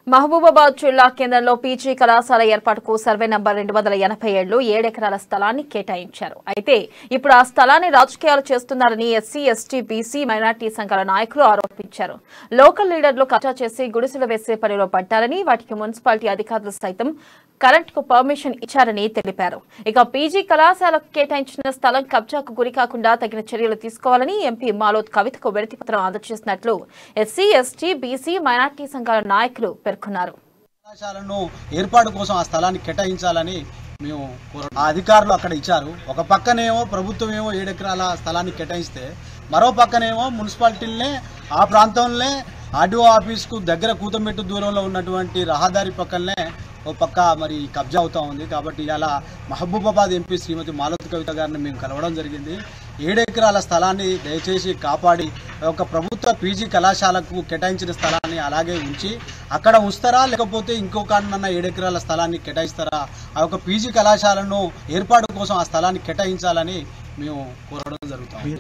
మహబూబాబాద్ జిల్లా కేంద్రంలో పీజీ కళాశాల ఏర్పాటుకు సర్వే నంబర్ 287లో 7 ఎకరాల స్థలాన్ని కేటాయించారు. అయితే ఇప్పుడు ఆ స్థలాన్ని రాజకీయాలు చేస్తున్నారని ఎస్సీ, ఎస్టీ, బీసీ, మైనార్టీ సంఘాల నాయకులు ఆరోపించారు. లోకల్ లీడర్లు కబ్జా చేసి గుడిసెలు వేసే పనిలో పడ్డారని, వాటికి మున్సిపాలిటీ అధికారులు సైతం కరెంట్కు పర్మిషన్ ఇచ్చారని తెలిపారు. ఇక పీజీ కళాశాలకు కేటాయించిన స్థలం కబ్జాకు గురికాకుండా తగిన చర్యలు తీసుకోవాలని ఎంపీ మాలోత్ కవితకు వినతిపత్రం అందజేసినట్లు ఎస్సీ, ఎస్టీ, బీసీ, మైనార్టీ సంఘాల నాయకులు పేర్కొన్నారు. కళాశాలను ఏర్పాటు కోసం ఆ స్థలాన్ని కేటాయించాలని మేము ఆ అధికారులు అక్కడ ఇచ్చారు. ఒక పక్కనేమో ప్రభుత్వం ఏమో 7 ఎకరాల స్థలాన్ని కేటాయిస్తే, మరో పక్కనేమో మున్సిపాలిటీలనే ఆ ప్రాంతంలోనే ఆర్డీఓ ఆఫీస్కు దగ్గర కూతమెట్టు దూరంలో ఉన్నటువంటి రహదారి పక్కనే ఓ పక్క మరి కబ్జా అవుతా ఉంది. కాబట్టి ఇలా మహబూబాబాద్ ఎంపీ శ్రీమతి మాలోత్ కవిత గారిని మేము కలవడం జరిగింది. 7 ఎకరాల స్థలాన్ని దయచేసి కాపాడి ఒక ప్రభుత్వ పీజీ కళాశాలకు కేటాయించిన స్థలాన్ని అలాగే ఉంచి అక్కడ ఉంచుతారా, లేకపోతే ఇంకొకనన్నా 7 ఎకరాల స్థలాన్ని కేటాయిస్తారా, ఆ యొక్క పీజీ కళాశాలను ఏర్పాటు కోసం ఆ స్థలాన్ని కేటాయించాలని మేము కోరడం జరుగుతుంది.